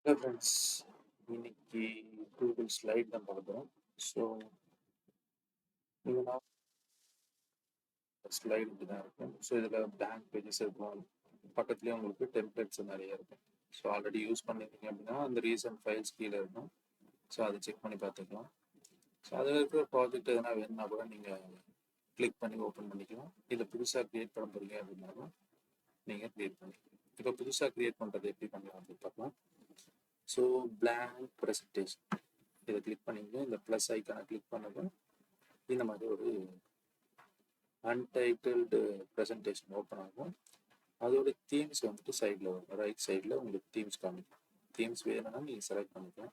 Hello friends, இன்னைக்கு Google slide தான் பார்க்குறோம். ஸோ நீங்கள் ஸ்லைடு இப்படி தான் இருக்கும். ஸோ இதில் பேங்க் பேஜஸ் இருக்கும், பக்கத்துலேயே உங்களுக்கு டெம்ப்ளேட்ஸ் நிறைய இருக்கும். ஸோ ஆல்ரெடி யூஸ் பண்ணிருக்கீங்க அப்படின்னா அந்த ரீசன்ட் ஃபைல்ஸ் கீழே இருக்கும். ஸோ அதை செக் பண்ணி பார்த்துக்கலாம். ஸோ அதில் இருக்கிற ப்ராஜெக்ட் எதனா வேணும்னா கூட நீங்கள் கிளிக் பண்ணி ஓப்பன் பண்ணிக்கலாம். இல்லை புதுசாக க்ரியேட் பண்ண போகிறீங்க அப்படின்னாலும் நீங்கள் க்ரியேட் பண்ணிக்கலாம். இப்போ புதுசாக க்ரியேட் பண்ணுறது எப்படி பண்ணலாம் அப்படின்னு பார்க்கலாம். ஸோ blank presentation இதை கிளிக் பண்ணிங்க, இந்த ப்ளஸ் ஐக்கானை கிளிக் பண்ணதும் இந்த மாதிரி ஒரு அன்டைட்டில்டு ப்ரெசன்டேஷன் ஓப்பன் ஆகும். அதோட தீம்ஸ் வந்துட்டு சைடில் வரும், ரைட் சைடில் உங்களுக்கு தீம்ஸ் காமிக்கும். தீம்ஸ் வேணும்னா நீங்கள் செலக்ட் பண்ணிக்கலாம்.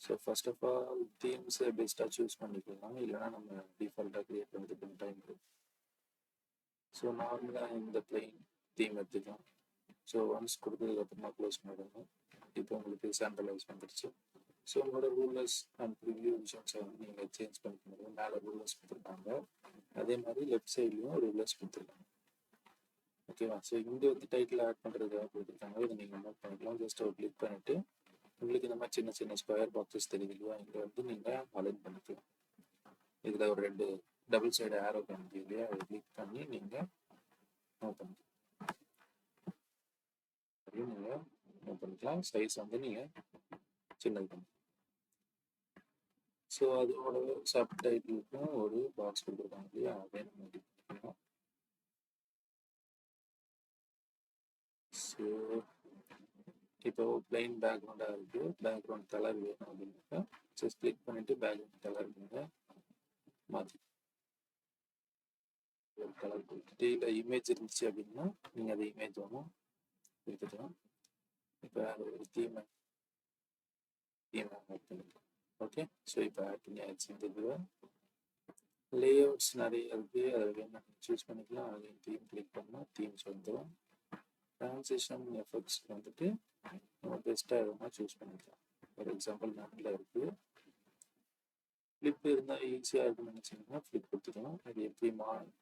ஸோ ஃபர்ஸ்ட் ஆஃப் ஆல் தீம்ஸை பெஸ்ட்டாக சூஸ் பண்ணிக்கலாம், இல்லைனா நம்ம டிஃபால்ட்டாக க்ரியேட் பண்ணுறதுக்கு டைம் இருக்கும். ஸோ நார்மலாக இந்த பிளெயின் தீம் எடுத்துக்கலாம். ஸோ ஒன்ஸ் கொடுத்ததுக்கப்புறமா க்ளோஸ் பண்ணிடுங்க. இப்போ உங்களுக்கு சென்ட்ரலைஸ் வந்துடுச்சு. ஸோ உங்களோட ரூலர்ஸ் அண்ட் ப்ரிவியூ விஷன்ஸை வந்து நீங்கள் சேஞ்ச் பண்ணிக்க முடியும். மேலே ரூலர்ஸ் கொடுத்துருக்காங்க, அதே மாதிரி லெஃப்ட் சைட்லையும் ரூலர்ஸ் கொடுத்துருக்காங்க. ஓகேவா? ஸோ இங்கே வந்து டைட்டில் ஆட் பண்ணுறதுக்காக கொடுத்துருக்காங்க. இதை நீங்கள் நோட் பண்ணிக்கலாம். ஜஸ்ட் ஒரு கிளிக் பண்ணிவிட்டு உங்களுக்கு இந்த மாதிரி சின்ன சின்ன ஸ்கொயர் பாக்ஸஸ் தெரியுது இல்லையா, இங்கே வந்து நீங்கள் அலைன் பண்ணிக்கலாம். இதில் ஒரு 2 டபுள் சைடு ஆரோ காமிக்குது இல்லையா, அதை கிளிக் பண்ணி நீங்கள் நோட் பண்ணிக்கலாம். நீங்கள் நோட் பண்ணிக்கலாம். சைஸ் வந்து நீங்கள் சின்னது பண்ணிக்கலாம். ஸோ அதோட சப்டைட்டிலுக்கும் ஒரு பாக்ஸ் கொடுத்துருக்காங்க இல்லையா, அதே நம்ம edit பண்ணிக்கலாம். ஸோ இப்போ பிளைன் பேக்ரவுண்டாக இருக்குது, பேக்ரவுண்ட் கலர் வேணும் அப்படின்னாக்கா ஜஸ்ட் கிளிக் பண்ணிவிட்டு பேக்ரவுண்ட் கலர் நீங்கள் மாற்றி ஒரு கலர் கொடுத்துட்டு, இல்லை இமேஜ் இருந்துச்சு அப்படின்னா நீங்கள் அதை இமேஜ் ஒன்றும் கொடுத்துக்கலாம். இப்போ ஒரு தீமை ஆட் பண்ணிக்கலாம். ஓகே, ஸோ இப்போ ஆட் பண்ணி ஆச்சு. இந்த இதுவை லேஅவுட்ஸ் நிறைய இருக்குது, அதை வேணும் சூஸ் பண்ணிக்கலாம். அதையும் தீம் கிளிக் பண்ணால் தீம்ஸ் வந்துடும். ட்ரான்சிஷன் எஃபெக்ட்ஸ் வந்துட்டு நம்ம பெஸ்ட்டாக எதுனா சூஸ் பண்ணிக்கலாம். ஃபார் எக்ஸாம்பிள் நல்ல இருக்குது, ஃப்ளிப் இருந்தால் ஈஸியாக இருக்குன்னு நினச்சிங்கன்னா ஃப்ளிப் கொடுத்துக்கலாம். இது எப்படி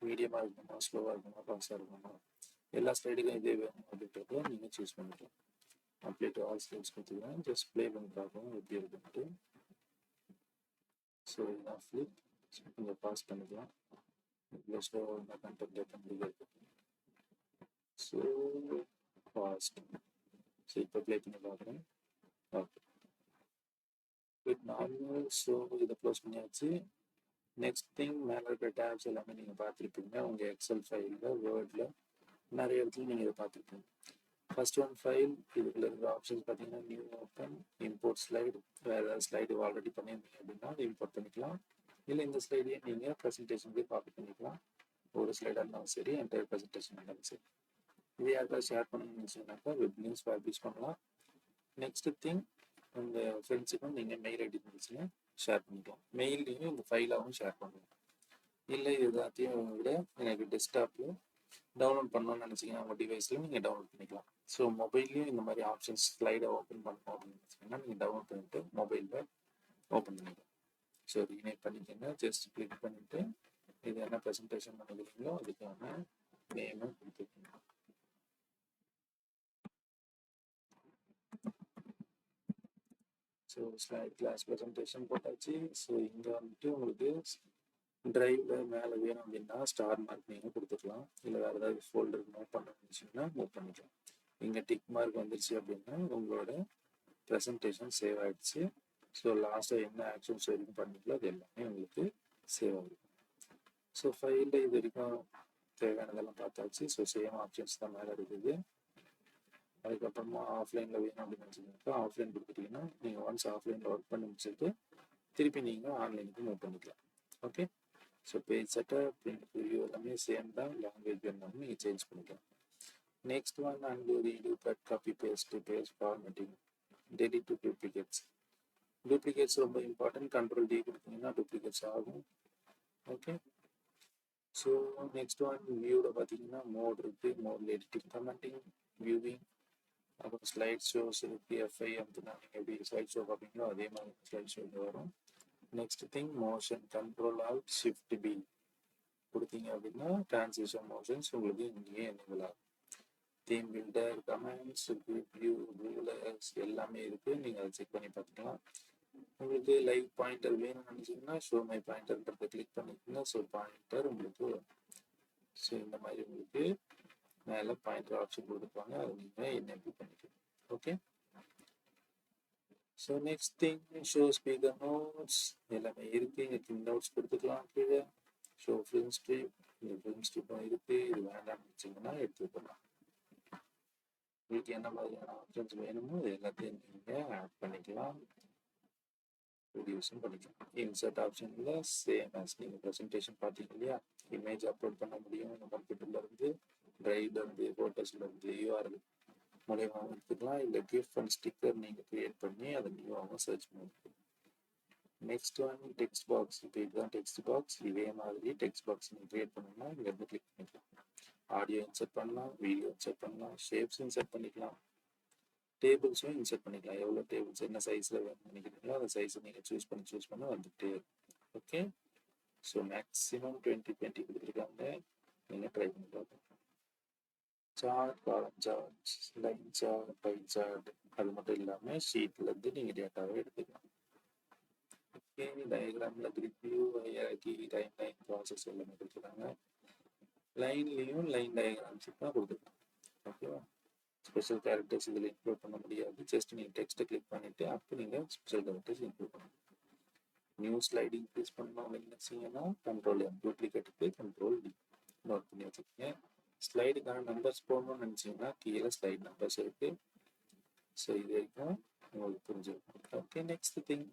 மீடியமாக இருக்கணுமா, ஸ்லோவாக இருக்கணுமா, ஃபாஸ்ட்டாக இருக்கணுமா, எல்லா ஸ்லைடுக்கும் இதே வேணும் அப்படின்றத நீங்கள் சூஸ் பண்ணிக்கலாம். அப்ளை டு ஆல் ஸ்லைட்ஸ் கொடுத்துக்கலாம். ஜஸ்ட் ப்ளே பண்ணி பார்க்கணும் எப்படி இருக்குன்ட்டு. ஸோ இதுதான் ஃப்ளிப். கொஞ்சம் பாஸ் பண்ணிக்கலாம். இவ்வளோ ஸ்லோவாக இருந்தால் கண்டென்ட் ஏற்ற முடியாது. So fast. ஸோ இப்போ ப்ளே பண்ணி பார்க்குறேன். Okay, good normal. ஸோ இதை க்ளோஸ் பண்ணியாச்சு. நெக்ஸ்ட் திங், மேலே இருக்கிற டேப்ஸ் எல்லாமே நீங்கள் பார்த்துருப்பீங்க உங்கள் எக்ஸல் ஃபைலில், வேர்டில் நிறைய இடத்துல நீங்கள் இதை பார்த்துருப்பீங்க. ஃபர்ஸ்ட் ஒன் ஃபைல், இதுக்குள்ள இருக்கிற ஆப்ஷன்ஸ் பார்த்தீங்கன்னா நியூ ஓப்பன், இம்போர்ட் ஸ்லைடு. வேறு ஏதாவது ஸ்லைடு ஆல்ரெடி பண்ணியிருந்தீங்க அப்படின்னா அதை இம்போர்ட் பண்ணிக்கலாம். இல்லை இந்த ஸ்லைடையே நீங்கள் ப்ரெசன்டேஷனுக்கு காப்பி பண்ணிக்கலாம். ஒரு ஸ்லைடாக இருந்தாலும் சரி, என்டையர் ப்ரெசன்டேஷன் இருந்தாலும் சரி. இது யாருக்காவது ஷேர் பண்ணணும்னு நினச்சிங்கனாக்கா வெப் லிங்க்ஸ் பப்ளிஷ் பண்ணலாம். நெக்ஸ்ட் திங், உங்கள் ஃப்ரெண்ட்ஸுக்கும் நீங்கள் மெயில் ஐடி இருந்துச்சுன்னா ஷேர் பண்ணிக்கலாம். மெயிலையும் இந்த ஃபைலாகவும் ஷேர் பண்ணலாம். இல்லை இது எல்லாத்தையும் விட எனக்கு டெஸ்க்டாப்பில் டவுன்லோட் பண்ணணும்னு நினச்சிங்கன்னா உங்கள் டிவைஸில் நீங்கள் டவுன்லோட் பண்ணிக்கலாம். ஸோ மொபைல்லையும் இந்த மாதிரி ஆப்ஷன்ஸ் ஸ்லைடை ஓப்பன் பண்ணணும் அப்படின்னு நினச்சிங்கன்னா நீங்கள் டவுன்லோட் பண்ணிட்டு மொபைலில் ஓப்பன் பண்ணிக்கலாம். ஸோ ரீநேம் பண்ணிக்கோங்க. ஜஸ்ட் கிளிக் பண்ணிவிட்டு இது என்ன ப்ரெசன்டேஷன் பண்ணிக்கிறீங்களோ அதுக்கான நேமை கொடுத்துருக்கீங்க. ஸோ ஸ்லைட் கிளாஸ் ப்ரெசன்டேஷன் போட்டாச்சு. ஸோ இங்கே வந்துட்டு உங்களுக்கு டிரைவ்ல மேலே வேணும் அப்படின்னா ஸ்டார் மார்க் நீங்கள் கொடுத்துக்கலாம். இல்லை வேறு ஏதாவது ஃபோல்டர் மூவ் பண்ண நினச்சிங்கன்னா மூவ் பண்ணிக்கலாம். இங்கே டிக் மார்க் வந்துருச்சு அப்படின்னா உங்களோட ப்ரெசன்டேஷன் சேவ் ஆகிடுச்சு. ஸோ லாஸ்ட்டாக என்ன ஆக்ஷன்ஸ் வரைக்கும் பண்ணிக்கலோ அது எல்லாமே உங்களுக்கு சேவ் ஆகிடும். ஸோ ஃபைலில் இது வரைக்கும் தேவையானதெல்லாம் பார்த்தாச்சு. ஸோ சேம் ஆப்ஷன்ஸ் தான் மேலே இருக்குது. அதுக்கப்புறமா ஆஃப்லைனில் வேணும் அப்படின்னு நினச்சிங்கனாக்கா ஆஃப்லைன் கொடுத்துட்டீங்கன்னா நீங்கள் ஒன்ஸ் ஆஃப்லைனில் ஒர்க் பண்ணி முடிச்சுட்டு திருப்பி நீங்கள் ஆன்லைனுக்கு மூவ் பண்ணிக்கலாம். Okay, so page setup, print preview எல்லாமே சேம் தான். லாங்குவேஜ் வேணும்னாலும் நீங்கள் சேஞ்ச் பண்ணிக்கலாம். Next one, undo redo, cut, copy, paste, page formatting, delete to duplicates. Duplicates ரொம்ப இம்பார்ட்டன்ட். கண்ட்ரோல் டி கொடுத்தீங்கன்னா டூப்ளிகேட்ஸ் ஆகும். ஓகே, ஸோ நெக்ஸ்ட் ஒன் வியூவில் பார்த்தீங்கன்னா மோட் இருக்குது. மோடில் எடிட்டிங், கமெண்டிங், வியூவிங், அப்புறம் ஸ்லைட் ஷோஸ் இருக்குது. எஃப்ஐ அப்படின்னா நீங்கள் எப்படி ஸ்லைட் ஷோ பார்ப்பீங்களோ அதே மாதிரி ஸ்லைட் ஷோ வரும். Next thing, motion, control alt shift P கொடுத்தீங்க அப்படின்னா டிரான்சிஷன் மோஷன்ஸ் உங்களுக்கு இங்கேயே எனேபிள் ஆகும். Theme builder, comments, review, rulers எல்லாமே இருக்கு. நீங்க அதை செக் பண்ணி பார்த்துக்கலாம். உங்களுக்கு லைவ் பாயிண்டர் வேணும்னு நினைச்சீங்கன்னா ஷோ மை பாயிண்டர்ன்றதை கிளிக் பண்ணிக்கோங்க. ஸோ பாயிண்டர் உங்களுக்கு ஸோ இந்த மாதிரி உங்களுக்கு மேலே பாயிண்டர் ஆப்ஷன் கொடுத்துருப்பாங்க. அதை நீங்கள் எனேபிள் பண்ணிக்கலாம். Okay. So next thing show speaker notes எல்லாமே இருக்கு. இங்கே நோட்ஸ் கொடுத்துக்கலாம். கீழே ஷோ ஃபிலிம் ஸ்ட்ரிப், இந்த ஃபிலிம் ஸ்ட்ரிப்பும் இருக்கு. இது வேண்டாம்னு வச்சிங்கன்னா எடுத்துக்கலாம். உங்களுக்கு என்ன மாதிரியான ஆப்ஷன்ஸ் வேணுமோ இது எல்லாத்தையும் நீங்கள் ஆட் பண்ணிக்கலாம், ரெடியூஸும் பண்ணிக்கலாம். இன்சர்ட் ஆப்ஷனில் சேம் ஆஸ் நீங்கள் ப்ரெசன்டேஷன் பார்த்தீங்க இல்லையா, இமேஜ் அப்லோட் பண்ண முடியும். உங்கள் கம்ப்யூட்டரில் இருந்து, ட்ரைவ்ல இருந்து, ஃபோட்டோஸில் இருந்து, யூஆர்எல் மூலயமா எடுத்துக்கலாம். இல்லை கிஃப் அண்ட் ஸ்டிக்கர் நீங்கள் க்ரியேட் பண்ணி அதை நியூவாகவும் சர்ச் பண்ணிக்கலாம். Next one text box. இப்போ இதுதான் டெக்ஸ்ட் பாக்ஸ். இதே மாதிரி டெக்ஸ்ட் பாக்ஸ் நீங்கள் க்ரியேட் பண்ணணும்னா இங்கேருந்து கிளிக் பண்ணிக்கலாம். ஆடியோ இன்சர்ட் பண்ணலாம், வீடியோ இன்சர்ட் பண்ணலாம், ஷேப்ஸ் இன்சர்ட் பண்ணிக்கலாம், டேபிள்ஸும் இன்சர்ட் பண்ணிக்கலாம். எவ்வளோ டேபிள்ஸ் என்ன சைஸில் வேணும்னு நினைக்கிறீங்களோ அந்த சைஸை நீங்கள் சூஸ் பண்ணி வந்துட்டு. ஓகே. ஸோ மேக்ஸிமம் 20 கொடுத்துருக்காங்க. நீங்கள் ட்ரை பண்ணி பார்க்கலாம். Chart, column chart, line chart, pie chart, அது மட்டும் இல்லாமல் ஷீட்லேருந்து நீங்கள் டேட்டாவை எடுத்துக்கலாம். ஓகே. டயக்ராமில் review, hierarchy, timeline, process எல்லாமே கொடுத்துருக்காங்க. லைன்லேயும் லைன் டயக்ராம்ஸ் தான் கொடுத்துருக்காங்க. ஓகேவா. ஸ்பெஷல் கேரக்டர்ஸ் இதில் இன்க்ளூட் பண்ண முடியாது. ஜஸ்ட் நீங்கள் டெக்ஸ்ட்டை கிளிக் பண்ணிவிட்டு அப்போ நீங்கள் ஸ்பெஷல் கேரக்டர்ஸ் இன்க்ளூட் பண்ணணும். நியூ ஸ்லைடு இன்க்ரீஸ் பண்ணணும் நினைச்சீங்கன்னா கண்ட்ரோல் எம், டூப்ளிகேட்டுக்கு கண்ட்ரோல் டி நோட் பண்ணி வச்சுக்கோங்க. ஸ்லைடுக்கான நம்பர்ஸ் போடணும்னு நினச்சிங்கன்னா கீழே ஸ்லைட் நம்பர்ஸ் இருக்குது. ஸோ இது வரைக்கும் உங்களுக்கு புரிஞ்சிருக்கும். ஓகே. நெக்ஸ்ட் திங்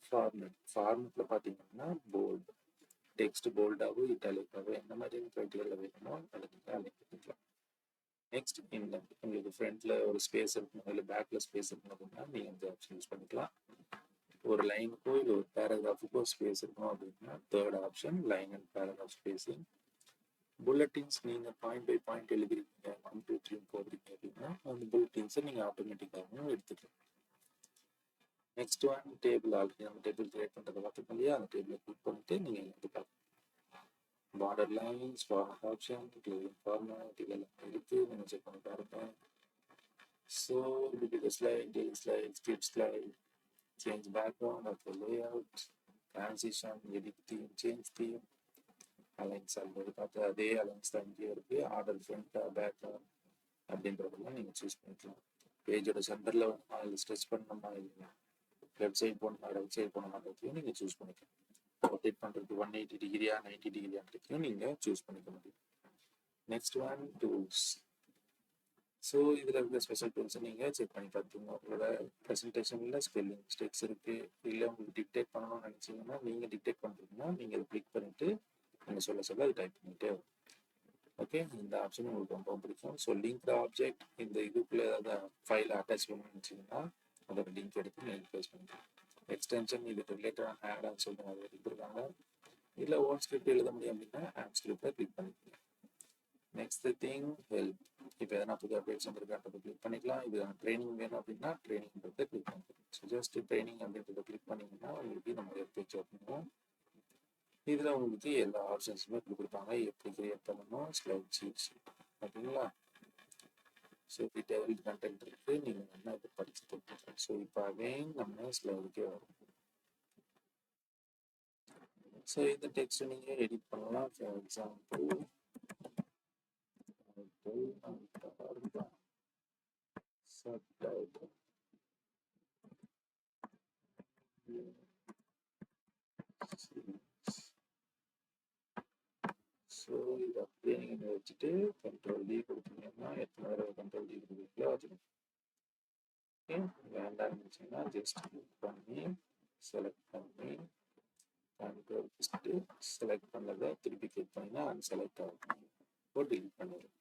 ஃபார்மெட்டில் பார்த்தீங்கன்னா போல்டு டெக்ஸ்ட் போல்டாகவும் இட்டாலிக்காகவும் என்ன மாதிரி க்ரைட்டீரியாவில் வேணுமோ அதை நீங்கள் அலைன் பண்ணிக்கலாம். Next intend. உங்களுக்கு ஃப்ரண்ட்ல ஒரு ஸ்பேஸ் இருக்கணும், இல்லை பேக்ல ஸ்பேஸ் இருக்கணும் அப்படின்னா நீங்கள் இந்த ஆப்ஷன் யூஸ் பண்ணிக்கலாம். ஒரு லைனுக்கோ இல்லை ஒரு பேராகிராஃபுக்கோ ஸ்பேஸ் இருக்கணும் அப்படின்னா third option line and paragraph spacing. Bulletins நீங்கள் பாயிண்ட் பை பாயிண்ட் எழுதிருக்கீங்க, 1 2 3 போடுறீங்க அப்படின்னா அந்த புல்லட்டின்ஸை நீங்கள் ஆட்டோமேட்டிக்காகவும் எடுத்துக்கலாம். Next one table. ஆல்ரெடி நம்ம டேபிள் கிரியேட் பண்ணுறதை பார்த்துக்கோங்க இல்லையா, அந்த டேபிளை கிளிக் பண்ணிட்டு நீங்கள் எடுத்துக்கலாம். Border lines, format option, clearing format இதெல்லாம் இருக்கு. நீங்கள் செக் பண்ணி பாருங்க. ஸோ இது slide, delete slide, skip slide, change background of the layout, transition, edit theme, change theme, aligns already பார்த்து அதே அலைன்ஸ் தான் இங்கே இருக்குது. ஆர்டர் ஃப்ரண்ட் பேக்ரவுண்ட் அப்படின்றதெல்லாம் நீங்கள் சூஸ் பண்ணிக்கலாம். பேஜோட சென்டரில் வேணுமா இல்லை ஸ்ட்ரெச் பண்ணணுமா, இல்லை லெஃப்ட் சைட் போகணுமா ரைட் சைட் போகணுமான்றதையும் நீங்கள் சூஸ் பண்ணிக்கலாம். ரொட்டேட் பண்ணுறதுக்கு 180 டிகிரியா 90 டிகிரியான்றதையும் நீங்கள் சூஸ் பண்ணிக்க முடியும். Next one tools. ஸோ இதில் இருக்க ஸ்பெஷல் டூல்ஸை நீங்கள் செக் பண்ணி பார்த்துங்க. உங்களோட ப்ரெசன்டேஷனில் ஸ்பெல்லிங் மிஸ்டேக்ஸ் இருக்குது, இல்லை உங்களுக்கு டிக்டேட் பண்ணணும்னு நினச்சிங்கன்னா நீங்கள் டிக்டேட் பண்ணுறீங்கன்னா நீங்கள் அதை கிளிக் பண்ணிவிட்டு நீங்கள் சொல்ல அது டைப் பண்ணிகிட்டே வரும். ஓகே. இந்த ஆப்ஷன் உங்களுக்கு ரொம்ப பிடிக்கும். ஸோ லிங்க் ஆப்ஜெக்ட் இந்த இதுக்குள்ளே ஏதாவது ஃபைல் அட்டாச் பண்ணணும்னு நினச்சிங்கன்னா அதோட லிங்க் எடுத்து நீங்கள் பேஸ் பண்ணிக்கலாம். எக்ஸ்டென்ஷன் இது ரிலேட்டடான ஆடான்னு சொல்லி அதை எடுத்துருக்காங்க. இல்லை ஓன் ஸ்கிரிப்ட் எழுத முடியும் அப்படின்னா ஆப் ஸ்கிரிப்டை கிளிக் பண்ணிக்கலாம். Next thing help. இப்போ எதனா புது அப்டேட்ஸ் வந்துருக்கான்றதை கிளிக் பண்ணிக்கலாம். இது ட்ரைனிங் வேணும் அப்படின்னா ட்ரைனிங்கிறத கிளிக் பண்ணிக்கலாம். ஸோ ஜஸ்ட் ட்ரைனிங் அப்படின்றத கிளிக் பண்ணிங்கன்னா உங்களுக்கு நம்ம பேஜ் ஓப்பன். இதில் உங்களுக்கு எல்லா ஆப்ஷன்ஸுமே கொடுப்பாங்க. எப்படி கிரியேட் பண்ணணும், ஸ்லைட் ஷீட்ஸ் ஓகேங்களா. ஸோ டீட்டெயில் கண்டென்ட் இருக்குது, நீங்கள் என்ன இப்போ படிச்சுட்டு. ஸோ இப்போ அகைன் நம்ம ஸ்லைடுக்கே வரும். ஸோ இந்த டெக்ஸ்ட் நீங்கள் எடிட் பண்ணலாம். For example subtitle. ஸோ இது அப்படியே நீங்கள் வச்சுட்டு கண்ட்ரோல் டி கொடுத்தீங்கன்னா எத்தனை தடவை கண்ட்ரோல் டி கொடுக்குறீங்களோ அது ஓகே. வேண்டாம்னு இருந்துச்சுன்னா ஜஸ்ட் கிளிக் பண்ணி செலக்ட் பண்ணி கண்ட்ரோல் ஃபஸ்ட்டு செலக்ட் பண்ணதை திருப்பி கிளிக் பண்ணினா அன்செலக்ட் ஆகும், போட்டு டிலீட் பண்ணிடும்.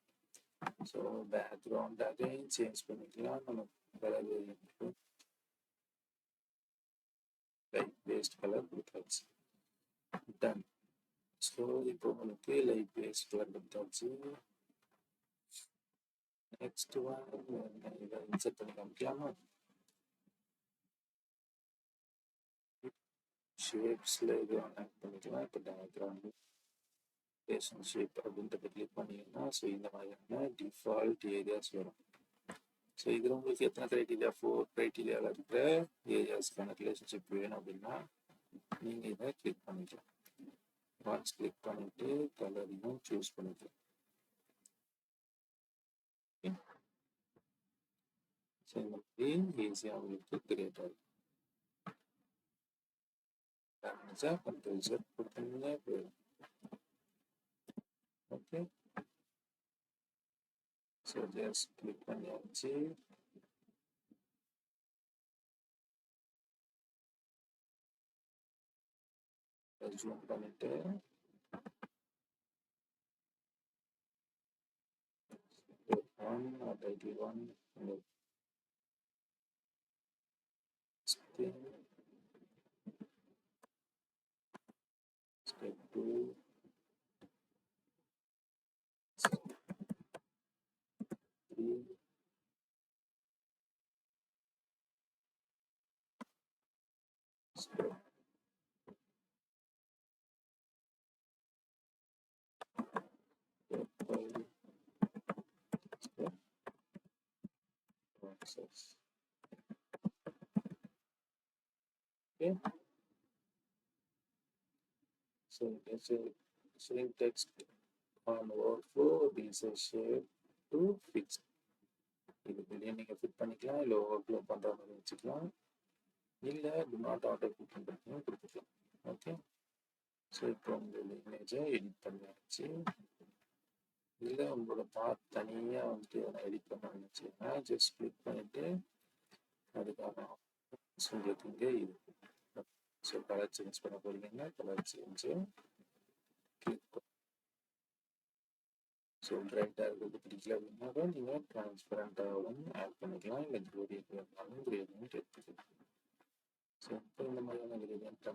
ஸோ பேக்ரவுண்ட் அகைன் சேஞ்ச் பண்ணிக்கலாம். நம்ம கலர் லைட் பேஸ்ட் கலர் கொடுத்தாச்சு. டன். ஸோ இப்போ உங்களுக்கு லைட் பேஸ்ட் கலர் கொடுத்தாச்சு. நெக்ஸ்ட் ஒன் இதை இன்சர்ட் பண்ணி காமிக்கலாமா. ஷேப்ஸில் இது ஆட் பண்ணிக்கலாம். இப்போ டயக்ராம் ஷேப் அப்படின்றத கிளிக் பண்ணிங்கன்னா ஸோ இந்த மாதிரியான டிஃபால்ட் ஏரியாஸ் வரும். ஸோ இதில் உங்களுக்கு எத்தனை க்ரைட்டீரியா, 4 க்ரைட்டீரியாவில் இருக்கிற ஏரியாஸ்க்கான ரிலேஷன்ஷிப் வேணும் அப்படின்னா நீங்கள் இதை கிளிக் பண்ணிக்கலாம். ஒன்ஸ் கிளிக் பண்ணிட்டு கலரையும் சூஸ் பண்ணிக்கலாம். ஸோ இந்த மாதிரி ஈஸியாக உங்களுக்கு கிரியேட் ஆகும். கண்ட்ரோல் செட் கொடுத்தீங்கன்னா போயிடும். ஓகே, ஸோ ஜஸ்ட் கிளிக் பண்ணியாச்சு. ஜூம் பண்ணிட்டு title 1 step 2 3 step 5 step process. Okay, so it's a string text on workflow is a shape to fix. இது வெளியே நீங்கள் ஃபிட் பண்ணிக்கலாம், இல்லை ஒர்க்ஃப்ளோ பண்ணுற மாதிரி வச்சுக்கலாம், இல்லை do not auto fit பண்ணுறதுன்னு கொடுத்துக்கலாம். ஓகே, ஸோ இப்போ உங்களோட இமேஜை எடிட் பண்ணியாச்சு. இல்லை உங்களோட பார்ட் தனியாக வந்துட்டு நான் எடிட் பண்ண நினச்சிங்கன்னா ஜஸ்ட் கிளிக் பண்ணிவிட்டு அதுக்கான உங்களுக்கு இங்கே இருக்கு. ஸோ கலர் சேஞ்ச் பண்ண போகிறீங்கன்னா கலர் சேஞ்சு கிளிக். ஸோ பிரைட்டாக இருக்கிறது பிடிக்கல அப்படின்னாக்கா நீங்கள் டிரான்ஸ்பரண்ட்டாகவும் ஆட் பண்ணிக்கலாம், இல்லை கிரேடியன்ட் வேணாலும் கிரேடியன்ட் எடுத்துக்கலாம். ஸோ இப்போ இந்த மாதிரியான கிரேடியன்ட்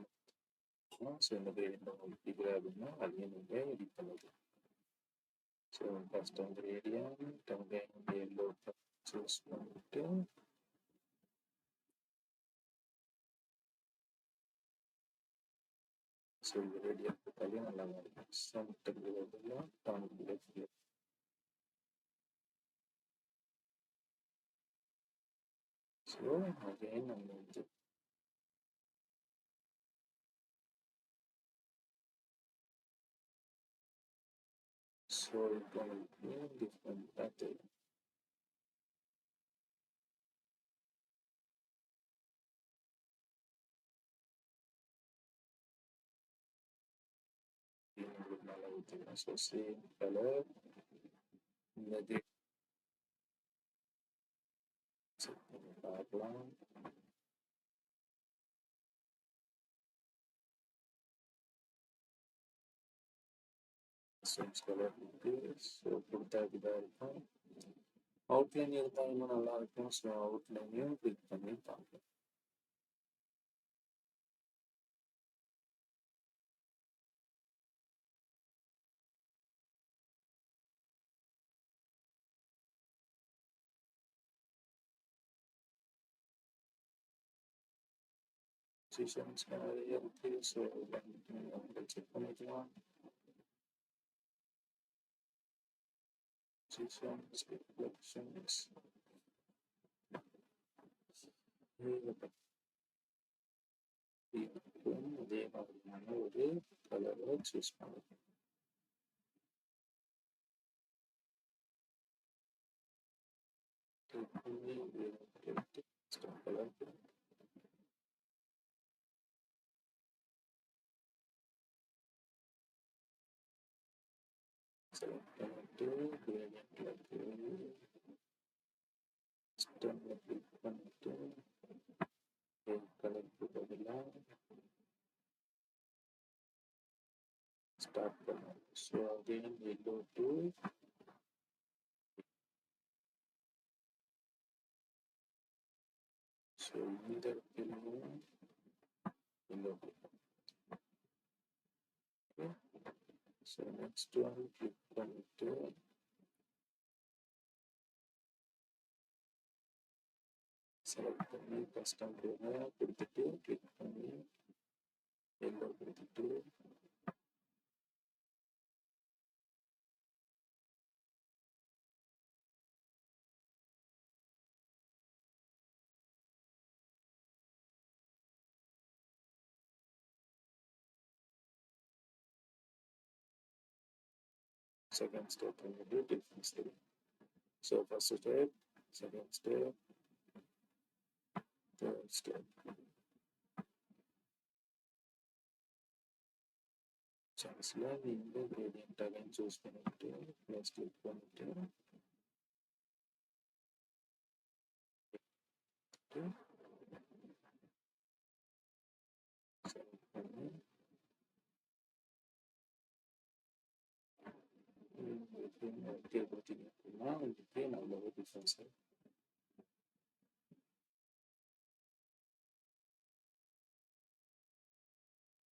ஸோ இந்த கிரேடியன்ட் உங்களுக்கு பிடிக்கல அப்படின்னா அதையும் நீங்கள் எடிட் பண்ணிக்கலாம். ஸோ கஸ்டம் கிரேடியன்ட் அங்கே எல்லோ சூஸ் பண்ணிட்டு ஸோ கிரேடியன்ட் போட்டாலே நல்லா இருக்கும். சென்டர் கிரேடியன்ட் டான் கிரேடியன்ட். ஸோ அகைன் நம்ம வந்து ஸோ இப்போ உங்களுக்கு டிஃப்ரெண்ட்டாக தெரியும். உங்களுக்கு நல்லா தெரியும். ஸோ சேம் கலர் இந்த பார்க்கலாம். சேம் கலர் இருக்கு. ஸோ கொடுத்தா இப்படிதான் இருக்கும். அவுட்லைன் இருந்தால் இன்னும் நல்லா இருக்கும். ஸோ அவுட்லைனையும் கிளிக் பண்ணி பார்க்கலாம். பொசிஷன்ஸ் நிறைய இருக்கு. ஸோ நீங்கள் செக் பண்ணிக்கலாம். பொசிஷன்ஸ் ரிஃப்ளெக்ஷன்ஸ் அதே மாதிரியான ஒரு கலரை சூஸ் பண்ணுங்க. கலர் செலக்ட் பண்ணிட்டு கிரேடியன்ட்ல போய் ஸ்டெம்ல கிளிக் பண்ணிட்டு கலருக்கு பதிலாக ஸ்டார்ட் பண்ணணும். So again yellow to so இந்த இடத்துலையும் yellow. So next one click பண்ணிட்டு செலக்ட் பண்ணி கஸ்டம் கொடுத்துட்டு கிளிக் பண்ணி எல்லோ கொடுத்துட்டு second step வந்துட்டு difference தெரியும். So first step, second step, third step. சாய்ஸ்ல இந்த gradient again choose பண்ணிட்டு plus click பண்ணிட்டு select பண்ணி ஓகே கொடுத்தீங்க அப்படின்னா உங்களுக்கு நல்ல டிஃபரன்ஸ்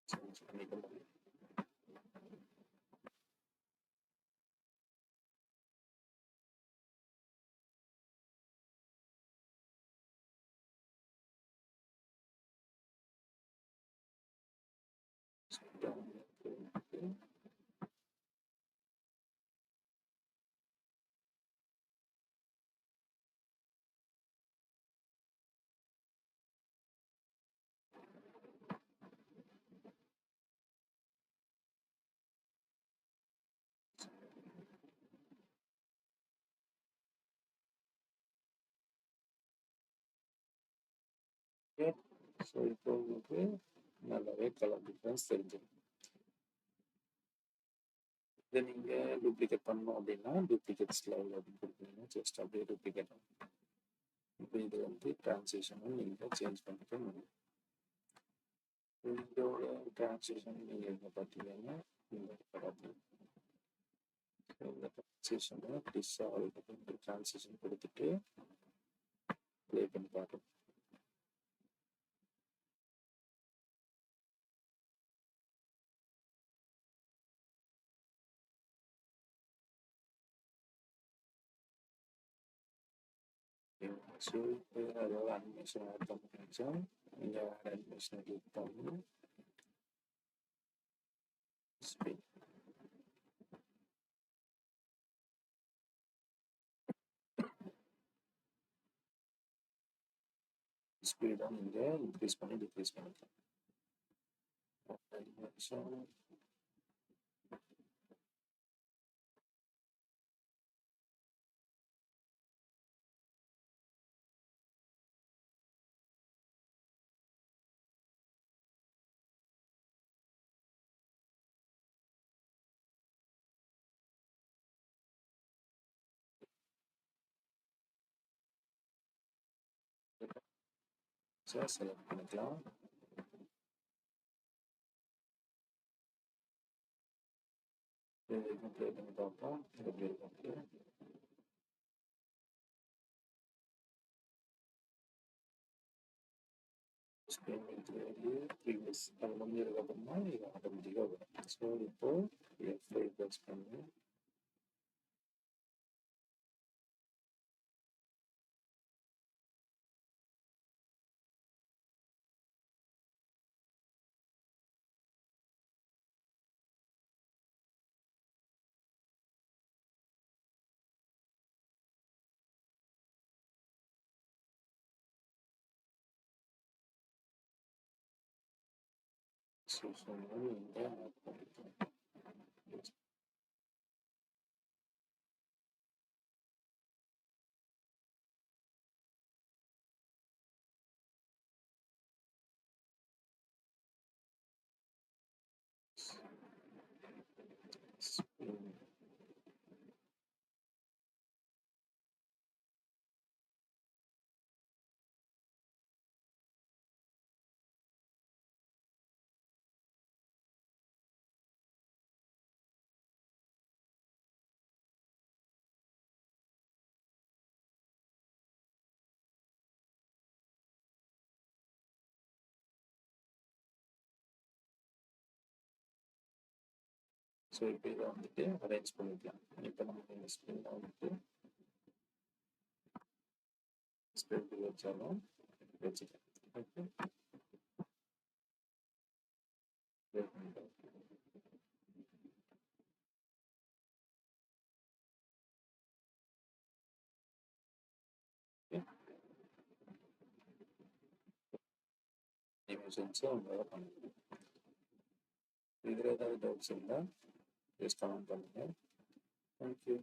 சேஞ்ச் பண்ணிக்க முடியும். ஸோ இப்போ உங்களுக்கு நல்லாவே கலர் டிஃப்ரென்ஸ் தெரிஞ்சிடும். இதை நீங்கள் டூப்ளிகேட் பண்ணணும் அப்படின்னா டூப்ளிகேட் ஸ்லைட் அப்படின்னு கொடுத்தீங்கன்னா ஜஸ்ட் அப்படியே டூப்ளிகேட் ஆகும். இப்போ இது வந்து டிரான்சிஷனும் நீங்கள் சேஞ்ச் பண்ணிக்க முடியும். இதோட டிரான்சிஷன் நீங்கள் இங்கே பார்த்தீங்கன்னா இந்த டிரான்சிஷனை டிசால்வ் டிரான்சிஷன் கொடுத்துட்டு ப்ளே பண்ணி பார்க்கணும். ஸோ இப்போ அதாவது அனிமேஷன் ஆட் பண்ணிச்சா நீங்கள் ஆட் அனிமேஷனை கிளிக் பண்ணி ஸ்பீட் ஸ்பீடாக நீங்கள் இன்க்ரீஸ் பண்ணி டிக்ரீஸ் பண்ணிக்கலாம். அனிமேஷன் செலக்ட் பண்ணிக்கலாம். ப்ளே பண்ணி பார்ப்போம் எப்படி இருக்கு. ப்ரீவியஸ் அது முடிஞ்சதுக்கு அப்புறமா இது ஆட்டோமேட்டிக்காக வரும். ஸோ இப்போ F5 ப்ரெஸ் பண்ணி ஸோ இங்கே ஆட் பண்ணிக்கலாம். ஸோ இப்போ இதை வந்துட்டு அரேஞ்ச் பண்ணிக்கலாம். இப்போ நம்ம இந்த ஸ்க்ரீனில் வந்துட்டு ஸ்ப்ரெட் வச்சாலும் வச்சுக்கலாம். ஓகே அனிமேஷன்ஸும் உங்களால் பண்ணிக்கலாம். இதில் ஏதாவது டவுட்ஸ் இருந்தால் ஜஸ்ட் கமெண்ட் பண்ணுங்கள். தேங்க்யூ.